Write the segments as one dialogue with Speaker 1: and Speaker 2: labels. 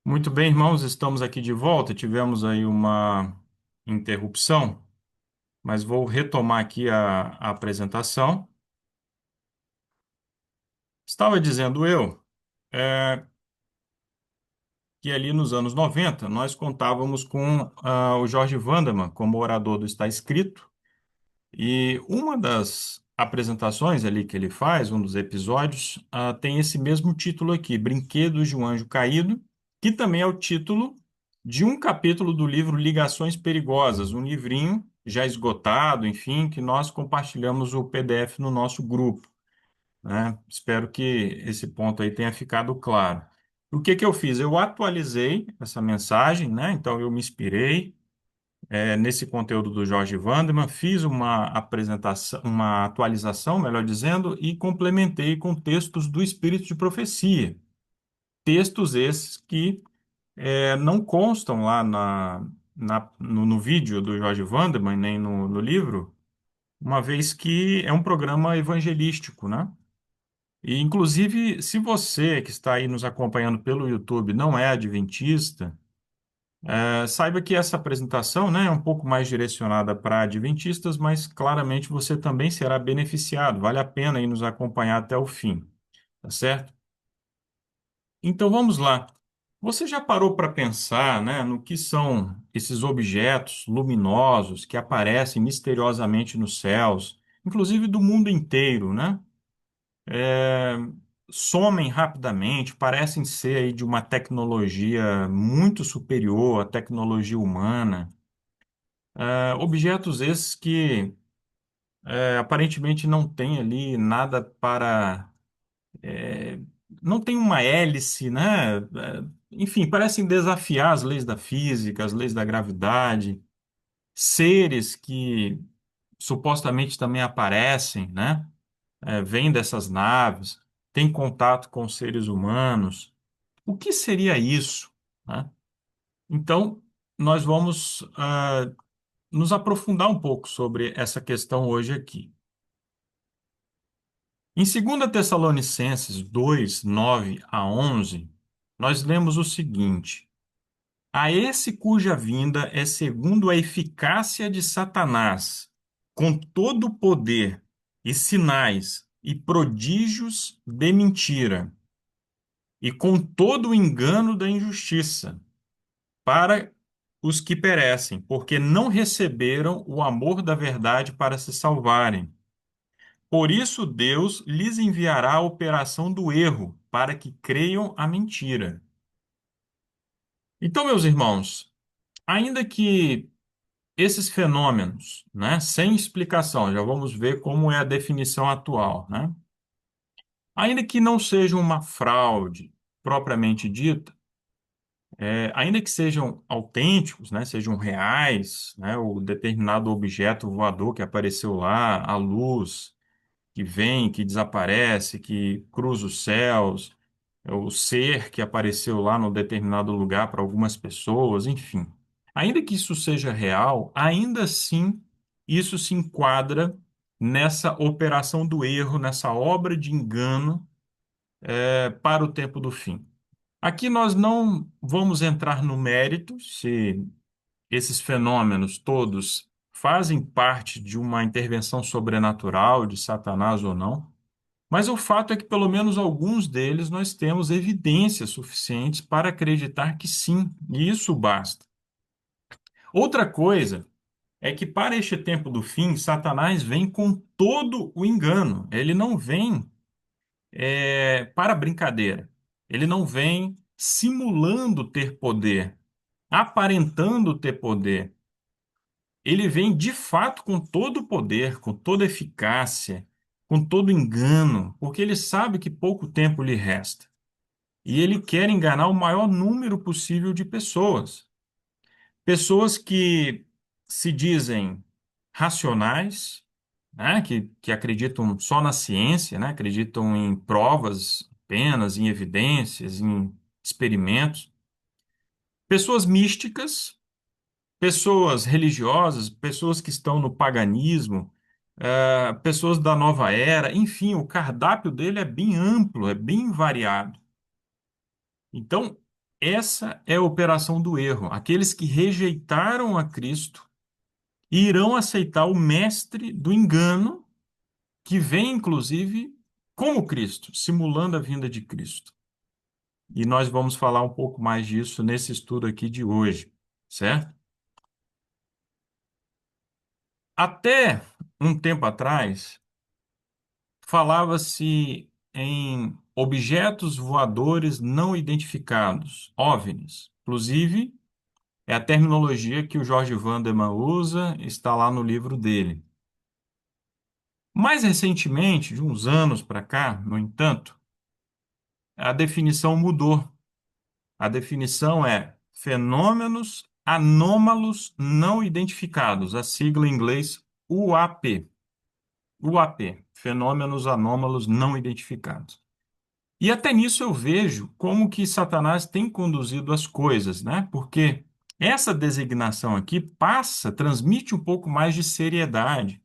Speaker 1: Muito bem, irmãos, estamos aqui de volta. Tivemos aí uma interrupção, mas vou retomar aqui a apresentação. Estava dizendo eu, é, que ali nos anos 90 nós contávamos com o Jorge Wandermann como orador do Está Escrito, e uma das apresentações ali que ele faz, um dos episódios, tem esse mesmo título aqui, Brinquedos de um Anjo Caído, que também é o título de um capítulo do livro Ligações Perigosas, um livrinho já esgotado, enfim, que nós compartilhamos o PDF no nosso grupo, né? Espero que esse ponto aí tenha ficado claro. O que que eu fiz? Eu atualizei essa mensagem, né? Então eu me inspirei nesse conteúdo do Jorge Wandermann, fiz uma apresentação, uma atualização, melhor dizendo, e complementei com textos do Espírito de Profecia. Textos esses que não constam lá no vídeo do Jorge Wandermann, nem no livro, uma vez que é um programa evangelístico, né? E, inclusive, se você que está aí nos acompanhando pelo YouTube não é adventista, saiba que essa apresentação, né, é um pouco mais direcionada para adventistas, mas claramente você também será beneficiado. Vale a pena aí nos acompanhar até o fim, tá certo? Então vamos lá. Você já parou para pensar, né, no que são esses objetos luminosos que aparecem misteriosamente nos céus, inclusive do mundo inteiro, né? É, somem rapidamente, parecem ser aí de uma tecnologia muito superior à tecnologia humana. Objetos esses que aparentemente não têm ali nada para. é, não tem uma hélice, né? Enfim, parecem desafiar as leis da física, as leis da gravidade. Seres que supostamente também aparecem, né? Vêm dessas naves, têm contato com seres humanos. O que seria isso, né? Então, nós vamos nos aprofundar um pouco sobre essa questão hoje aqui. Em 2 Tessalonicenses 2, 9 a 11, nós lemos o seguinte: A esse cuja vinda é segundo a eficácia de Satanás, com todo o poder e sinais e prodígios de mentira, e com todo o engano da injustiça, para os que perecem, porque não receberam o amor da verdade para se salvarem. Por isso Deus lhes enviará a operação do erro, para que creiam a mentira. Então, meus irmãos, ainda que esses fenômenos, né, sem explicação, já vamos ver como é a definição atual, né? Ainda que não sejam uma fraude propriamente dita, ainda que sejam autênticos, né, sejam reais, né, o determinado objeto voador que apareceu lá, a luz que vem, que desaparece, que cruza os céus, o ser que apareceu lá no determinado lugar para algumas pessoas, enfim. Ainda que isso seja real, ainda assim isso se enquadra nessa operação do erro, nessa obra de engano, para o tempo do fim. Aqui nós não vamos entrar no mérito se esses fenômenos todos fazem parte de uma intervenção sobrenatural de Satanás ou não. Mas o fato é que, pelo menos alguns deles, nós temos evidências suficientes para acreditar que sim, e isso basta. Outra coisa é que, para este tempo do fim, Satanás vem com todo o engano. Ele não vem, para brincadeira. Ele não vem simulando ter poder, aparentando ter poder. Ele vem de fato com todo o poder, com toda a eficácia, com todo o engano, porque ele sabe que pouco tempo lhe resta. E ele quer enganar o maior número possível de pessoas. Pessoas que se dizem racionais, né, que acreditam só na ciência, né, acreditam em provas apenas, em evidências, em experimentos. Pessoas místicas, pessoas religiosas, pessoas que estão no paganismo, pessoas da nova era, enfim, o cardápio dele é bem amplo, é bem variado. Então, Essa é a operação do erro. Aqueles que rejeitaram a Cristo irão aceitar o mestre do engano, que vem, inclusive, como Cristo, simulando a vinda de Cristo. E nós vamos falar um pouco mais disso nesse estudo aqui de hoje, certo? Até um tempo atrás, falava-se em objetos voadores não identificados, OVNIs. Inclusive, é a terminologia que o Jorge Vanderman usa, está lá no livro dele. Mais recentemente, de uns anos para cá, no entanto, a definição mudou. A definição é fenômenos anômalos não identificados, a sigla em inglês UAP. UAP, fenômenos anômalos não identificados. E até nisso eu vejo como que Satanás tem conduzido as coisas, né? Porque essa designação aqui passa, transmite um pouco mais de seriedade.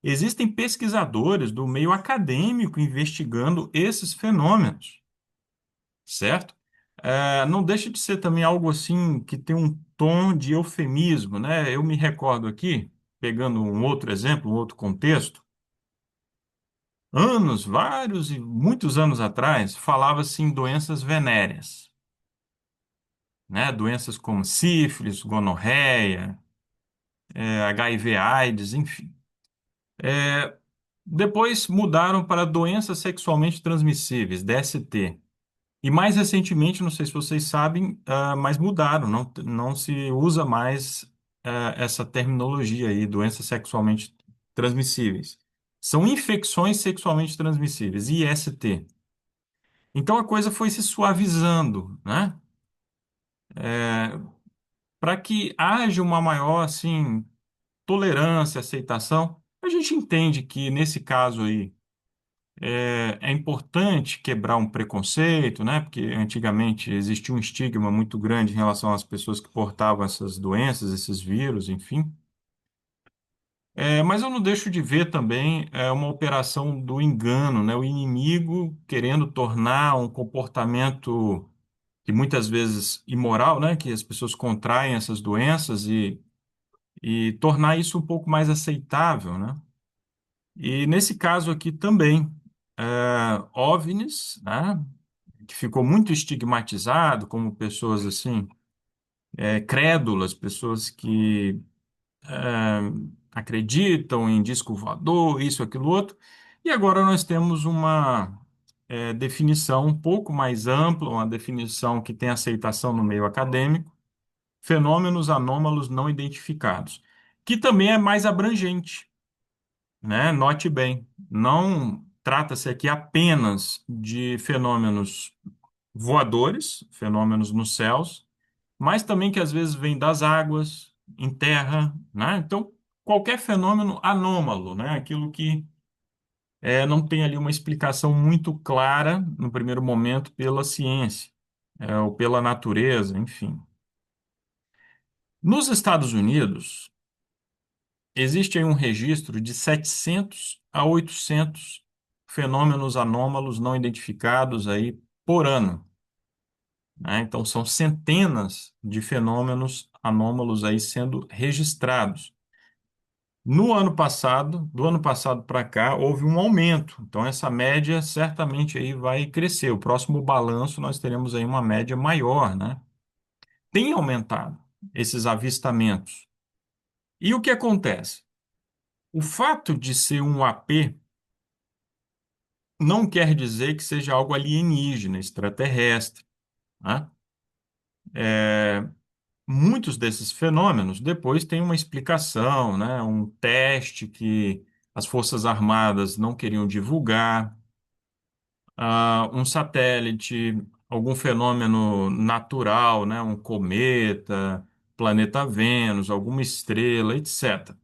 Speaker 1: Existem pesquisadores do meio acadêmico investigando esses fenômenos, certo? Não deixa de ser também algo assim que tem um tom de eufemismo, né? Eu me recordo aqui, pegando um outro exemplo, um outro contexto, anos, vários e muitos anos atrás, falava-se em doenças venéreas, né? Doenças como sífilis, gonorreia, HIV/AIDS, enfim. Depois mudaram para doenças sexualmente transmissíveis, DST. E mais recentemente, não sei se vocês sabem, mas mudaram, não se usa mais essa terminologia aí, doenças sexualmente transmissíveis. São infecções sexualmente transmissíveis, IST. Então a coisa foi se suavizando, né? Para que haja uma maior, assim, tolerância, aceitação. A gente entende que nesse caso aí é importante quebrar um preconceito, né? Porque antigamente existia um estigma muito grande em relação às pessoas que portavam essas doenças, esses vírus, enfim. Mas eu não deixo de ver também uma operação do engano, né? O inimigo querendo tornar um comportamento que muitas vezes imoral, né? Que as pessoas contraem essas doenças e tornar isso um pouco mais aceitável, né? E nesse caso aqui também, OVNIs, né? Que ficou muito estigmatizado como pessoas assim, crédulas, pessoas que é, acreditam em disco voador, isso, aquilo, outro. E agora nós temos uma definição um pouco mais ampla, uma definição que tem aceitação no meio acadêmico, fenômenos anômalos não identificados, que também é mais abrangente, né? Note bem, não trata-se aqui apenas de fenômenos voadores, fenômenos nos céus, mas também que às vezes vêm das águas, em terra, né? Então, qualquer fenômeno anômalo, né? Aquilo que não tem ali uma explicação muito clara no primeiro momento pela ciência, ou pela natureza, enfim. Nos Estados Unidos, existe aí um registro de 700 a 800 fenômenos anômalos não identificados aí por ano, né? Então, são centenas de fenômenos anômalos aí sendo registrados. No ano passado, do ano passado para cá, houve um aumento. Então, essa média certamente aí vai crescer. O próximo balanço nós teremos aí uma média maior, né? Tem aumentado esses avistamentos. E o que acontece? O fato de ser um AP não quer dizer que seja algo alienígena, extraterrestre, né? Muitos desses fenômenos depois têm uma explicação, né? Um teste que as Forças Armadas não queriam divulgar, um satélite, algum fenômeno natural, né? Um cometa, planeta Vênus, alguma estrela, etc.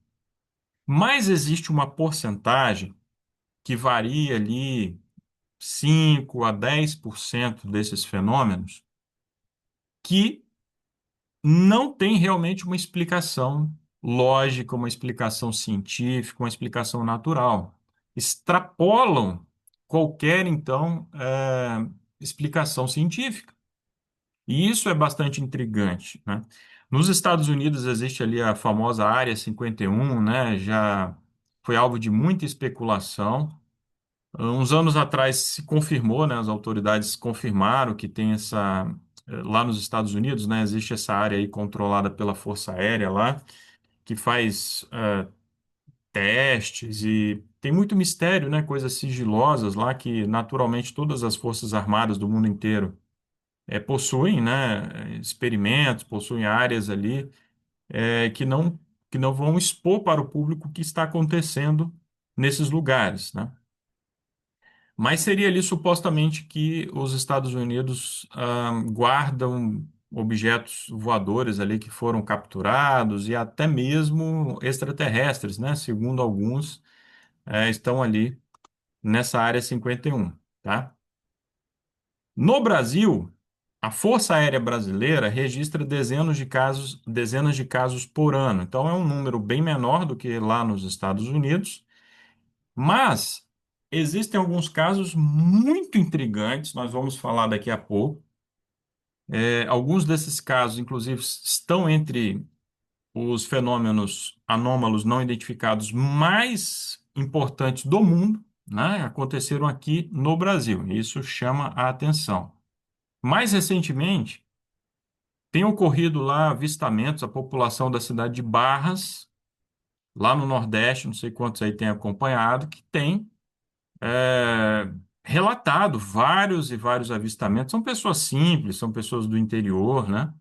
Speaker 1: Mas existe uma porcentagem que varia ali 5 a 10% desses fenômenos que não tem realmente uma explicação lógica, uma explicação científica, uma explicação natural. Extrapolam qualquer, então, explicação científica. E isso é bastante intrigante, né? Nos Estados Unidos existe ali a famosa Área 51, né? Já foi alvo de muita especulação. Uns anos atrás se confirmou, né? As autoridades confirmaram que tem lá nos Estados Unidos, né? Existe essa área aí controlada pela Força Aérea lá, que faz testes e tem muito mistério, né? Coisas sigilosas lá que naturalmente todas as Forças Armadas do mundo inteiro possuem, né, experimentos, possuem áreas ali que não vão expor para o público o que está acontecendo nesses lugares, né? Mas seria ali supostamente que os Estados Unidos guardam objetos voadores ali que foram capturados e até mesmo extraterrestres, né? Segundo alguns, estão ali nessa área 51, tá? No Brasil, a Força Aérea Brasileira registra dezenas de casos por ano. Então é um número bem menor do que lá nos Estados Unidos, mas existem alguns casos muito intrigantes, nós vamos falar daqui a pouco. Alguns desses casos, inclusive, estão entre os fenômenos anômalos não identificados mais importantes do mundo, né? Aconteceram aqui no Brasil. E isso chama a atenção. Mais recentemente, tem ocorrido lá avistamentos, a população da cidade de Barras, lá no Nordeste, não sei quantos aí têm acompanhado, que tem é, relatado vários e vários avistamentos. São pessoas simples, são pessoas do interior, né?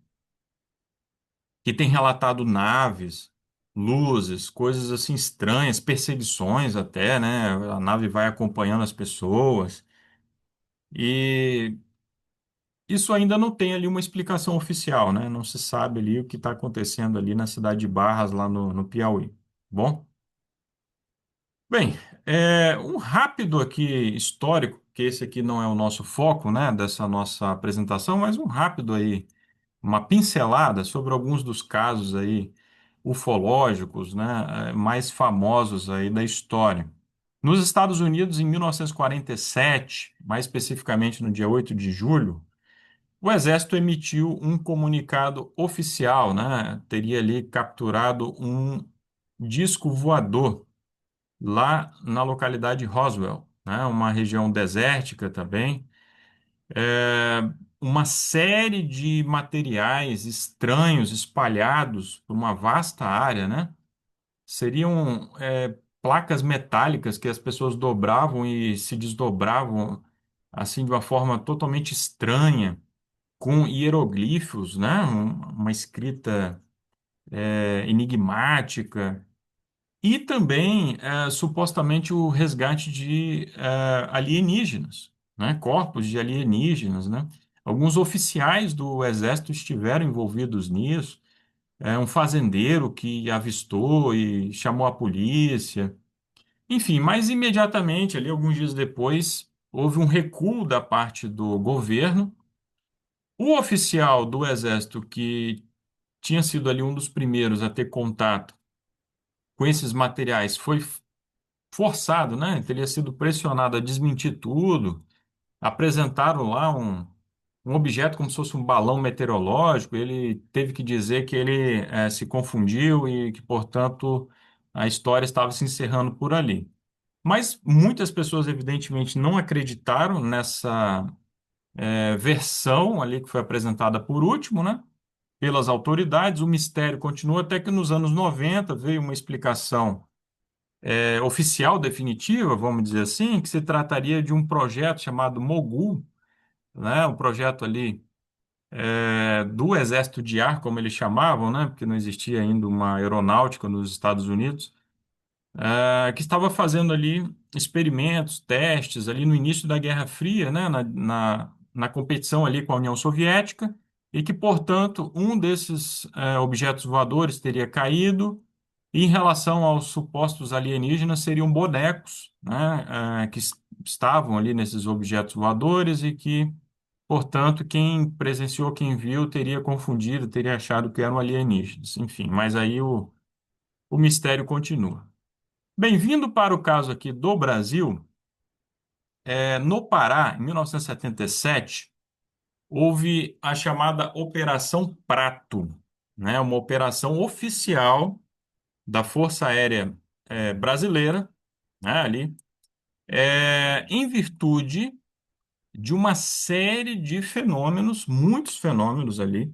Speaker 1: Que têm relatado naves, luzes, coisas assim estranhas, perseguições até, né? A nave vai acompanhando as pessoas. E isso ainda não tem ali uma explicação oficial, né? Não se sabe ali o que está acontecendo ali na cidade de Barras, lá no Piauí. Bom, bem, um rápido aqui histórico, que esse aqui não é o nosso foco, né, dessa nossa apresentação, mas um rápido aí, uma pincelada sobre alguns dos casos aí ufológicos, né, mais famosos aí da história. Nos Estados Unidos, em 1947, mais especificamente no dia 8 de julho, o Exército emitiu um comunicado oficial, né? Teria ali capturado um disco voador lá na localidade de Roswell, né? Uma região desértica também. É, uma série de materiais estranhos espalhados por uma vasta área, né? Seriam placas metálicas que as pessoas dobravam e se desdobravam assim de uma forma totalmente estranha com hieroglifos, né? Uma escrita enigmática, e também supostamente o resgate de alienígenas, né? Corpos de alienígenas, né? Alguns oficiais do exército estiveram envolvidos nisso. Um fazendeiro que avistou e chamou a polícia. Enfim, mas imediatamente, ali, alguns dias depois, houve um recuo da parte do governo. O oficial do exército que tinha sido ali um dos primeiros a ter contato com esses materiais, foi forçado, né? Teria sido pressionado a desmentir tudo. Apresentaram lá um objeto como se fosse um balão meteorológico. Ele teve que dizer que ele se confundiu e que, portanto, a história estava se encerrando por ali. Mas muitas pessoas, evidentemente, não acreditaram nessa versão ali que foi apresentada por último, né? Pelas autoridades. O mistério continua até que nos anos 90 veio uma explicação oficial, definitiva, vamos dizer assim, que se trataria de um projeto chamado Mogul, né? Um projeto ali do Exército de Ar, como eles chamavam, né? Porque não existia ainda uma aeronáutica nos Estados Unidos, que estava fazendo ali experimentos, testes ali no início da Guerra Fria, né? Na competição ali com a União Soviética, e que, portanto, um desses objetos voadores teria caído. E em relação aos supostos alienígenas, seriam bonecos, né, estavam ali nesses objetos voadores e que, portanto, quem presenciou, quem viu, teria confundido, teria achado que eram alienígenas. Enfim, mas aí o mistério continua. Bem-vindo para o caso aqui do Brasil. No Pará, em 1977, houve a chamada Operação Prato, né? Uma operação oficial da Força Aérea Brasileira, né? Ali, em virtude de uma série de fenômenos, muitos fenômenos ali,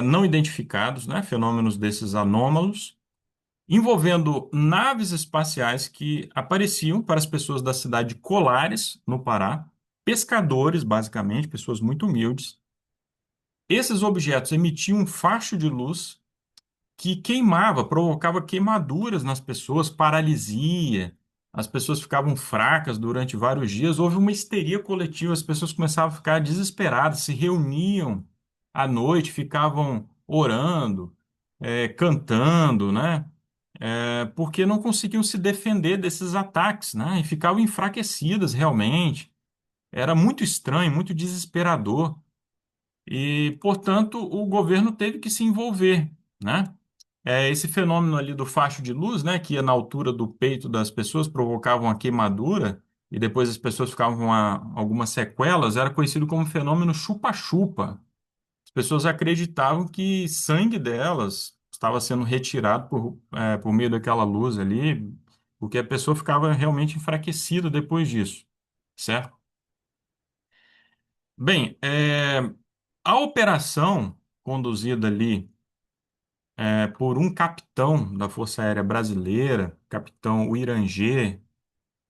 Speaker 1: não identificados, né? Fenômenos desses anômalos, envolvendo naves espaciais que apareciam para as pessoas da cidade de Colares, no Pará, pescadores, basicamente, pessoas muito humildes. Esses objetos emitiam um facho de luz que queimava, provocava queimaduras nas pessoas, paralisia. As pessoas ficavam fracas durante vários dias. Houve uma histeria coletiva, as pessoas começavam a ficar desesperadas, se reuniam à noite, ficavam orando, cantando, né? Porque não conseguiam se defender desses ataques, né? E ficavam enfraquecidas realmente. Era muito estranho, muito desesperador. E, portanto, o governo teve que se envolver, né? Esse fenômeno ali do facho de luz, né, que ia na altura do peito das pessoas, provocava uma queimadura e depois as pessoas ficavam com algumas sequelas, era conhecido como fenômeno chupa-chupa. As pessoas acreditavam que sangue delas estava sendo retirado por meio daquela luz ali, porque a pessoa ficava realmente enfraquecida depois disso, certo? Bem, a operação conduzida ali por um capitão da Força Aérea Brasileira, capitão Uirangê,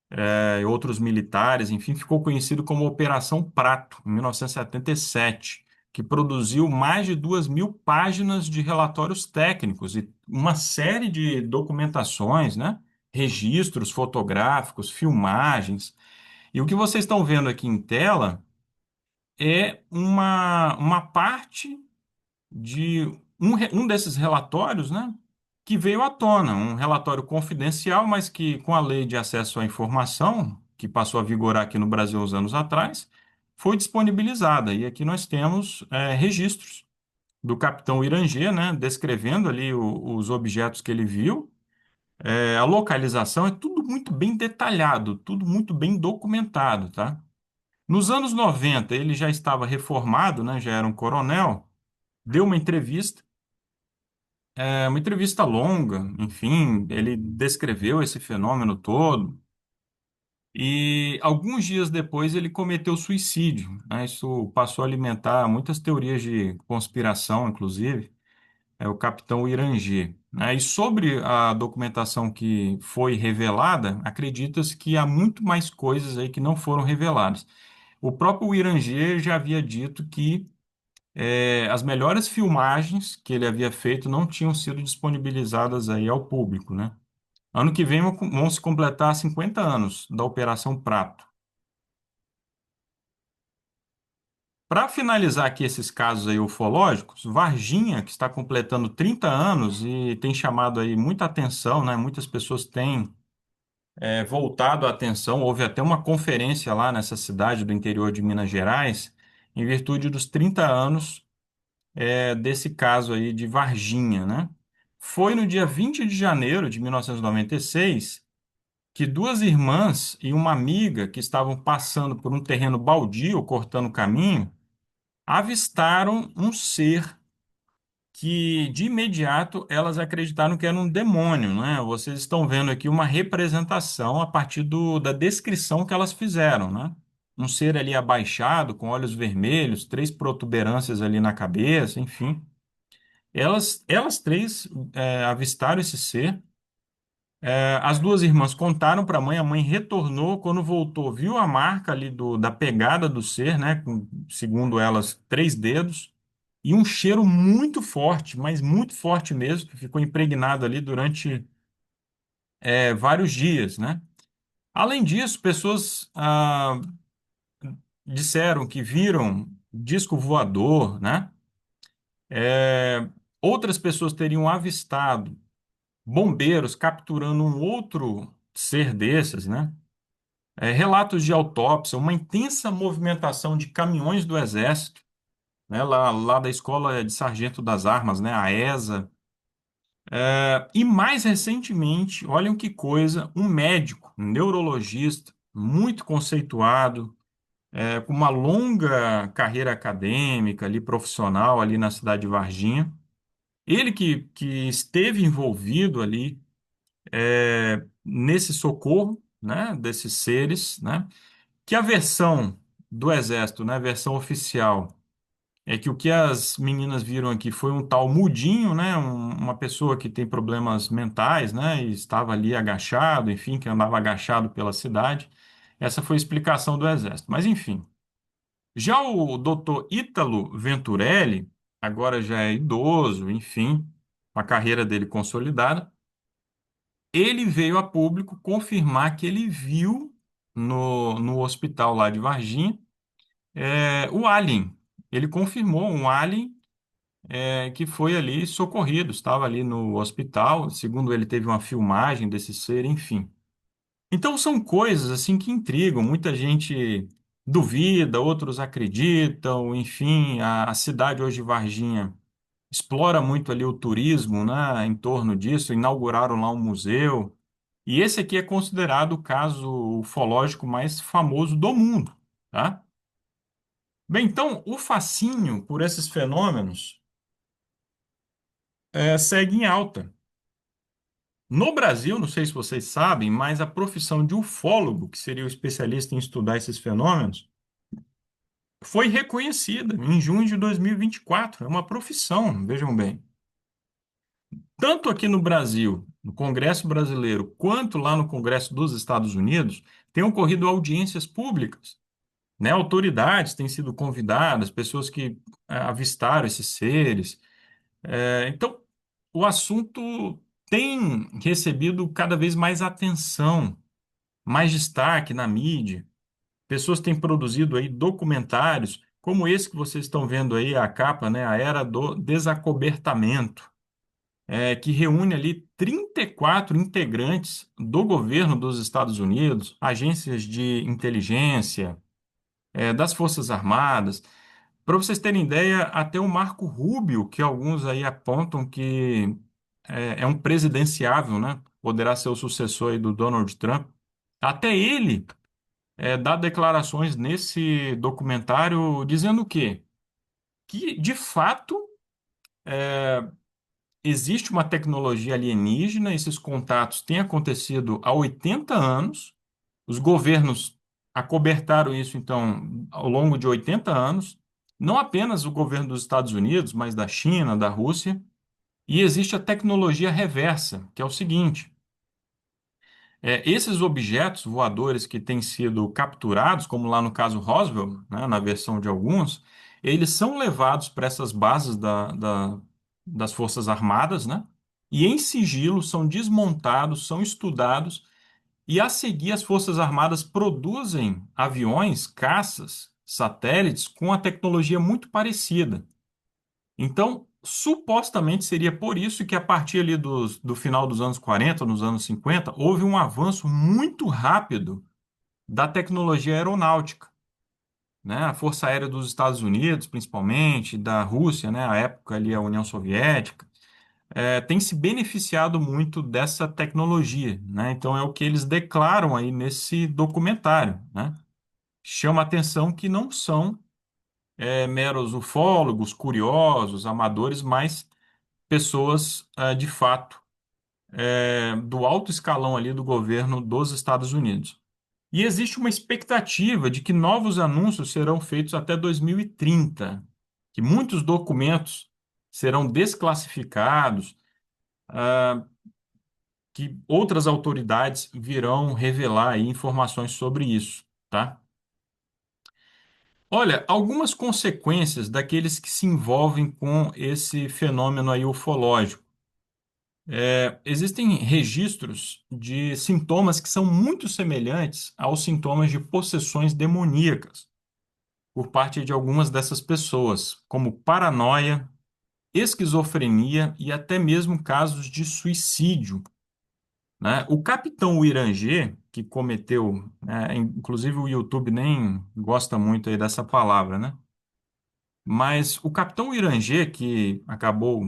Speaker 1: e outros militares, enfim, ficou conhecido como Operação Prato, em 1977, que produziu mais de 2.000 páginas de relatórios técnicos e uma série de documentações, né? Registros fotográficos, filmagens. E o que vocês estão vendo aqui em tela é uma parte de um desses relatórios, né, que veio à tona, um relatório confidencial, mas que, com a lei de acesso à informação, que passou a vigorar aqui no Brasil uns anos atrás, foi disponibilizada. E aqui nós temos registros do capitão Irangê, né, descrevendo ali os objetos que ele viu. A localização é tudo muito bem detalhado, tudo muito bem documentado, tá? Nos anos 90, ele já estava reformado, né, já era um coronel, deu uma entrevista longa, enfim, ele descreveu esse fenômeno todo e alguns dias depois ele cometeu suicídio, né? Isso passou a alimentar muitas teorias de conspiração, inclusive, é o capitão Irangê, né? E sobre a documentação que foi revelada, acredita-se que há muito mais coisas aí que não foram reveladas. O próprio Irangê já havia dito que as melhores filmagens que ele havia feito não tinham sido disponibilizadas aí ao público, né? Ano que vem vão se completar 50 anos da Operação Prato. Para finalizar aqui esses casos aí ufológicos, Varginha, que está completando 30 anos e tem chamado aí muita atenção, né? Muitas pessoas têm voltado a atenção. Houve até uma conferência lá nessa cidade do interior de Minas Gerais, em virtude dos 30 anos desse caso aí de Varginha, né? Foi no dia 20 de janeiro de 1996 que duas irmãs e uma amiga que estavam passando por um terreno baldio, cortando o caminho, avistaram um ser que de imediato elas acreditaram que era um demônio, né? Vocês estão vendo aqui uma representação a partir da descrição que elas fizeram, né? Um ser ali abaixado, com olhos vermelhos, três protuberâncias ali na cabeça, enfim. Elas três avistaram esse ser. As duas irmãs contaram para a mãe retornou, quando voltou, viu a marca ali da pegada do ser, né, com, segundo elas, 3 dedos, e um cheiro muito forte, mas muito forte mesmo, que ficou impregnado ali durante vários dias, né? Além disso, pessoas disseram que viram disco voador, né? É, Outras pessoas teriam avistado bombeiros capturando um outro ser desses, né? Relatos de autópsia, uma intensa movimentação de caminhões do Exército, né? Lá da Escola de Sargento das Armas, né? A ESA. E mais recentemente, olhem que coisa, um médico, um neurologista, muito conceituado, com uma longa carreira acadêmica ali, profissional ali na cidade de Varginha. Ele que esteve envolvido ali nesse socorro, né, desses seres, né, que a versão do Exército, né, a versão oficial, é que o que as meninas viram aqui foi um tal mudinho, né, uma pessoa que tem problemas mentais, né, e estava ali agachado, enfim, que andava agachado pela cidade. Essa foi a explicação do Exército. Mas, enfim. Já o doutor Ítalo Venturelli, agora já é idoso, enfim, com a carreira dele consolidada, ele veio a público confirmar que ele viu no hospital lá de Varginha o alien. Ele confirmou um alien que foi ali socorrido, estava ali no hospital. Segundo ele, teve uma filmagem desse ser, enfim. Então são coisas assim que intrigam. Muita gente duvida, outros acreditam. Enfim, a cidade hoje de Varginha explora muito ali o turismo, né, em torno disso. Inauguraram lá um museu. E esse aqui é considerado o caso ufológico mais famoso do mundo, tá? Bem, então o fascínio por esses fenômenos segue em alta. No Brasil, não sei se vocês sabem, mas a profissão de ufólogo, que seria o especialista em estudar esses fenômenos, foi reconhecida em junho de 2024. É uma profissão, vejam bem. Tanto aqui no Brasil, no Congresso Brasileiro, quanto lá no Congresso dos Estados Unidos, têm ocorrido audiências públicas, né? Autoridades têm sido convidadas, pessoas que avistaram esses seres. Então, o assunto tem recebido cada vez mais atenção, mais destaque na mídia. Pessoas têm produzido aí documentários, como esse que vocês estão vendo aí, a capa, né? A Era do Desacobertamento, que reúne ali 34 integrantes do governo dos Estados Unidos, agências de inteligência, das Forças Armadas. Para vocês terem ideia, até o Marco Rubio, que alguns aí apontam que é um presidenciável, né? Poderá ser o sucessor aí do Donald Trump. Até ele dá declarações nesse documentário dizendo o quê? Que, de fato, existe uma tecnologia alienígena, esses contatos têm acontecido há 80 anos, os governos acobertaram isso, então, ao longo de 80 anos, não apenas o governo dos Estados Unidos, mas da China, da Rússia, e existe a tecnologia reversa, que é o seguinte: esses objetos voadores que têm sido capturados, como lá no caso Roswell, né, na versão de alguns, eles são levados para essas bases das Forças Armadas, né? E em sigilo são desmontados, são estudados, e a seguir as Forças Armadas produzem aviões, caças, satélites com a tecnologia muito parecida. Então, supostamente seria por isso que a partir ali do final dos anos 40, nos anos 50, houve um avanço muito rápido da tecnologia aeronáutica, né? A Força Aérea dos Estados Unidos, principalmente, da Rússia, né? A época ali a União Soviética, tem se beneficiado muito dessa tecnologia, né? Então é o que eles declaram aí nesse documentário, né? Chama a atenção que não são meros ufólogos, curiosos, amadores, mas pessoas, de fato, do alto escalão ali do governo dos Estados Unidos. E existe uma expectativa de que novos anúncios serão feitos até 2030, que muitos documentos serão desclassificados, que outras autoridades virão revelar aí informações sobre isso, tá? Olha, algumas consequências daqueles que se envolvem com esse fenômeno aí ufológico. Existem registros de sintomas que são muito semelhantes aos sintomas de possessões demoníacas por parte de algumas dessas pessoas, como paranoia, esquizofrenia e até mesmo casos de suicídio, né? O capitão Irangê, que cometeu, inclusive o YouTube nem gosta muito aí dessa palavra, né? Mas o capitão Irangê, que acabou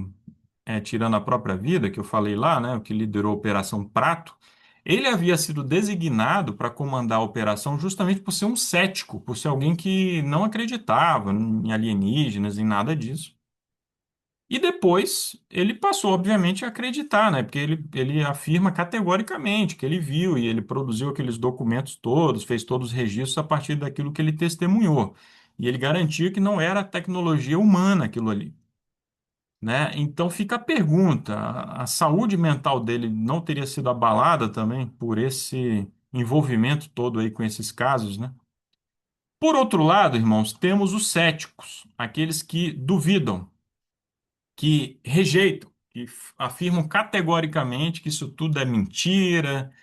Speaker 1: tirando a própria vida, que eu falei lá, né, o que liderou a Operação Prato, Ele havia sido designado para comandar a operação justamente por ser um cético, por ser alguém que não acreditava em alienígenas, em nada disso. E depois ele passou, obviamente, a acreditar, né? Porque ele afirma categoricamente que ele viu e ele produziu aqueles documentos todos, fez todos os registros a partir daquilo que ele testemunhou. E ele garantia que não era tecnologia humana aquilo ali, né? Então fica a pergunta: a saúde mental dele não teria sido abalada também por esse envolvimento todo aí com esses casos, né? Por outro lado, irmãos, temos os céticos, aqueles que duvidam, que rejeitam, que afirmam categoricamente que isso tudo é mentira,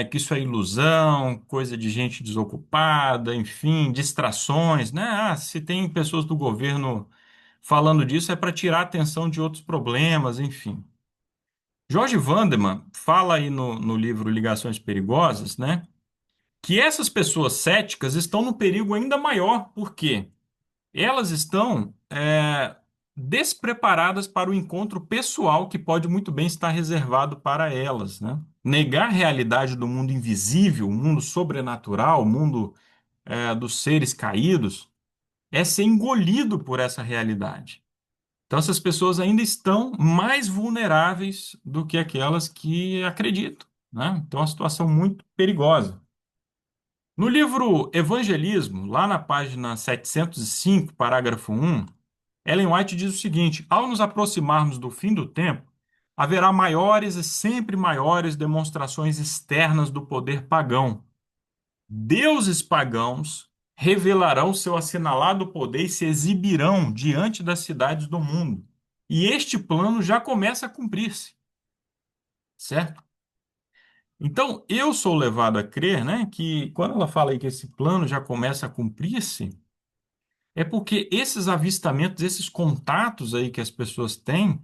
Speaker 1: que isso é ilusão, coisa de gente desocupada, enfim, distrações, né? Ah, se tem pessoas do governo falando disso é para tirar a atenção de outros problemas, enfim. Jorge Vanderman fala aí no livro Ligações Perigosas, né, que essas pessoas céticas estão num perigo ainda maior, porque elas estão despreparadas para o encontro pessoal que pode muito bem estar reservado para elas, né? Negar a realidade do mundo invisível, o mundo sobrenatural, o mundo dos seres caídos, é ser engolido por essa realidade. Então, essas pessoas ainda estão mais vulneráveis do que aquelas que acreditam, né? Então, é uma situação muito perigosa. No livro Evangelismo, lá na página 705, parágrafo 1, Ellen White diz o seguinte: ao nos aproximarmos do fim do tempo, haverá maiores e sempre maiores demonstrações externas do poder pagão. Deuses pagãos revelarão seu assinalado poder e se exibirão diante das cidades do mundo. E este plano já começa a cumprir-se, certo? Então, eu sou levado a crer, né, que quando ela fala aí que esse plano já começa a cumprir-se, é porque esses avistamentos, esses contatos aí que as pessoas têm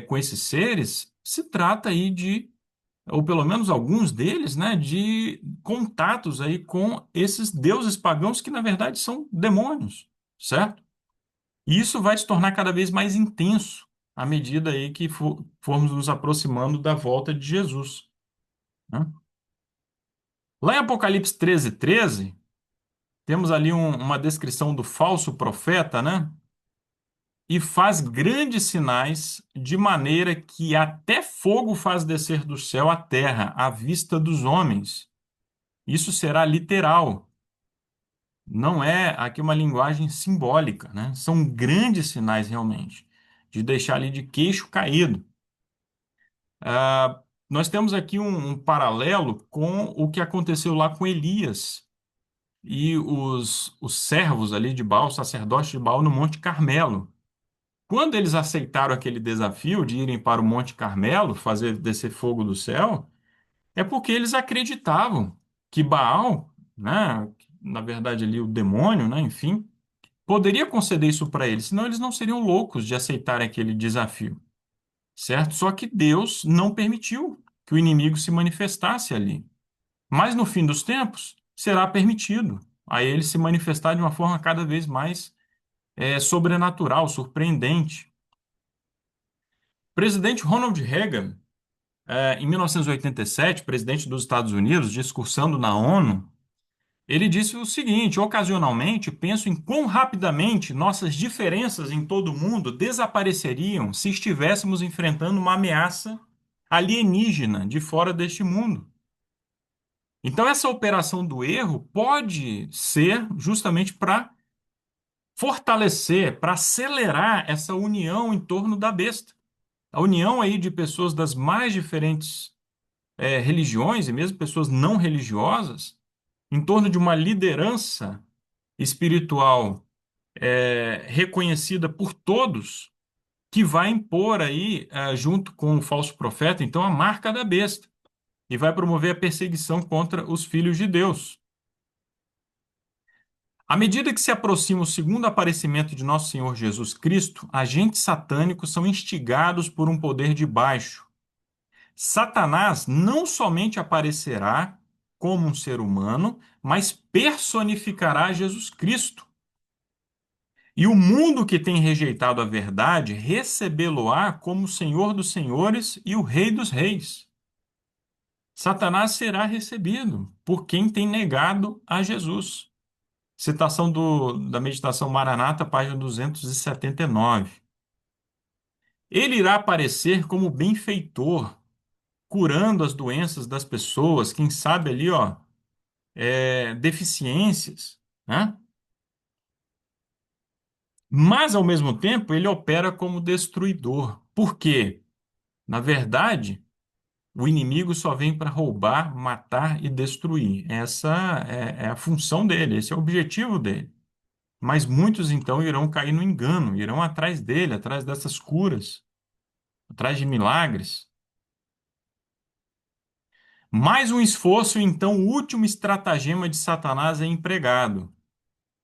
Speaker 1: com esses seres, se trata aí de, ou pelo menos alguns deles, né, de contatos aí com esses deuses pagãos que na verdade são demônios, certo? E isso vai se tornar cada vez mais intenso à medida aí que formos nos aproximando da volta de Jesus, né? Lá em Apocalipse 13:13, temos ali uma descrição do falso profeta, né? E faz grandes sinais, de maneira que até fogo faz descer do céu à terra, à vista dos homens. Isso será literal, não é aqui uma linguagem simbólica, né? São grandes sinais realmente, de deixar ali de queixo caído. Nós temos aqui um paralelo com o que aconteceu lá com Elias e os servos ali de Baal, os sacerdotes de Baal no Monte Carmelo. Quando eles aceitaram aquele desafio de irem para o Monte Carmelo, fazer descer fogo do céu, é porque eles acreditavam que Baal, né, na verdade ali o demônio, né, enfim, poderia conceder isso para eles, senão eles não seriam loucos de aceitarem aquele desafio, certo? Só que Deus não permitiu que o inimigo se manifestasse ali. Mas no fim dos tempos, será permitido a ele se manifestar de uma forma cada vez mais sobrenatural, surpreendente. O presidente Ronald Reagan, em 1987, presidente dos Estados Unidos, discursando na ONU, ele disse o seguinte: ocasionalmente penso em quão rapidamente nossas diferenças em todo o mundo desapareceriam se estivéssemos enfrentando uma ameaça alienígena de fora deste mundo. Então, essa operação do erro pode ser justamente para fortalecer, para acelerar essa união em torno da besta. A união aí de pessoas das mais diferentes religiões e mesmo pessoas não religiosas em torno de uma liderança espiritual reconhecida por todos, que vai impor aí, junto com o falso profeta, então, a marca da besta e vai promover a perseguição contra os filhos de Deus. À medida que se aproxima o segundo aparecimento de nosso Senhor Jesus Cristo, agentes satânicos são instigados por um poder de baixo. Satanás não somente aparecerá como um ser humano, mas personificará Jesus Cristo. E o mundo que tem rejeitado a verdade recebê-lo-á como o Senhor dos senhores e o Rei dos reis. Satanás será recebido por quem tem negado a Jesus. Citação da Meditação Maranata, página 279. Ele irá aparecer como benfeitor, curando as doenças das pessoas, quem sabe ali, ó, deficiências, né? Mas, ao mesmo tempo, ele opera como destruidor. Por quê? Na verdade, o inimigo só vem para roubar, matar e destruir. Essa é a função dele, esse é o objetivo dele. Mas muitos então irão cair no engano, irão atrás dele, atrás dessas curas, atrás de milagres. Mais um esforço, então, o último estratagema de Satanás é empregado.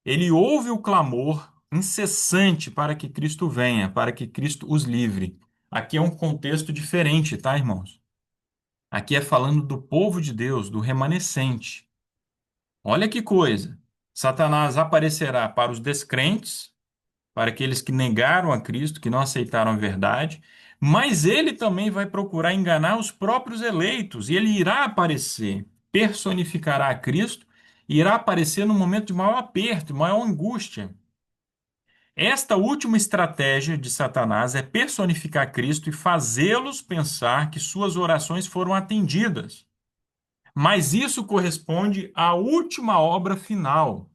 Speaker 1: Ele ouve o clamor incessante para que Cristo venha, para que Cristo os livre. Aqui é um contexto diferente, tá, irmãos? Aqui é falando do povo de Deus, do remanescente. Olha que coisa! Satanás aparecerá para os descrentes, para aqueles que negaram a Cristo, que não aceitaram a verdade, mas ele também vai procurar enganar os próprios eleitos, e ele irá aparecer, personificará a Cristo, e irá aparecer no momento de maior aperto, maior angústia. Esta última estratégia de Satanás é personificar Cristo e fazê-los pensar que suas orações foram atendidas. Mas isso corresponde à última obra final,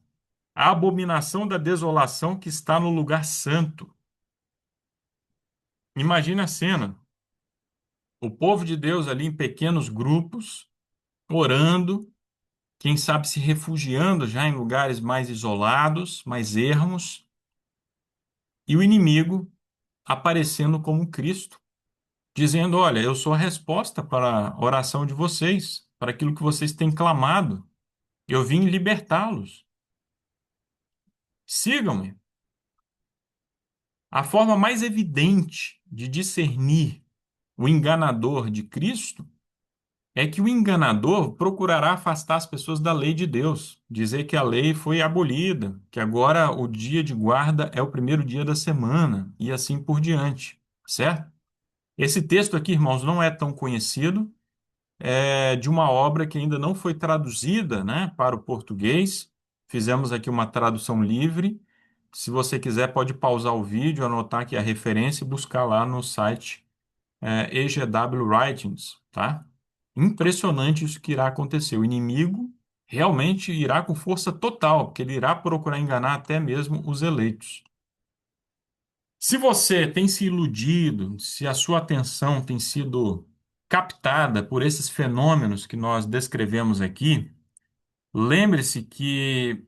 Speaker 1: a abominação da desolação que está no lugar santo. Imagina a cena: o povo de Deus ali em pequenos grupos, orando, quem sabe se refugiando já em lugares mais isolados, mais ermos, e o inimigo aparecendo como Cristo, dizendo: Olha, eu sou a resposta para a oração de vocês, para aquilo que vocês têm clamado. Eu vim libertá-los. Sigam-me. A forma mais evidente de discernir o enganador de Cristo é que o enganador procurará afastar as pessoas da lei de Deus, dizer que a lei foi abolida, que agora o dia de guarda é o primeiro dia da semana e assim por diante, certo? Esse texto aqui, irmãos, não é tão conhecido, é de uma obra que ainda não foi traduzida, né, para o português. Fizemos aqui uma tradução livre. Se você quiser, pode pausar o vídeo, anotar aqui a referência e buscar lá no site EGW Writings, tá? Impressionante isso que irá acontecer. O inimigo realmente irá com força total, porque ele irá procurar enganar até mesmo os eleitos. Se você tem se iludido, se a sua atenção tem sido captada por esses fenômenos que nós descrevemos aqui, lembre-se que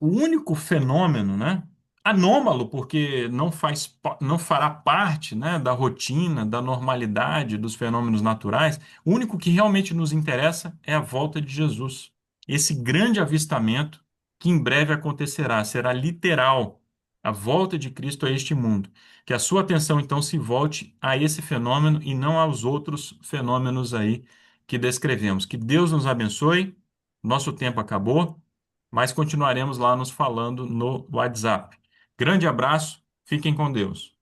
Speaker 1: o único fenômeno, né, anômalo, porque não fará parte, né, da rotina, da normalidade dos fenômenos naturais, o único que realmente nos interessa é a volta de Jesus. Esse grande avistamento que em breve acontecerá, será literal, a volta de Cristo a este mundo. Que a sua atenção então se volte a esse fenômeno e não aos outros fenômenos aí que descrevemos. Que Deus nos abençoe. Nosso tempo acabou, mas continuaremos lá nos falando no WhatsApp. Grande abraço, fiquem com Deus.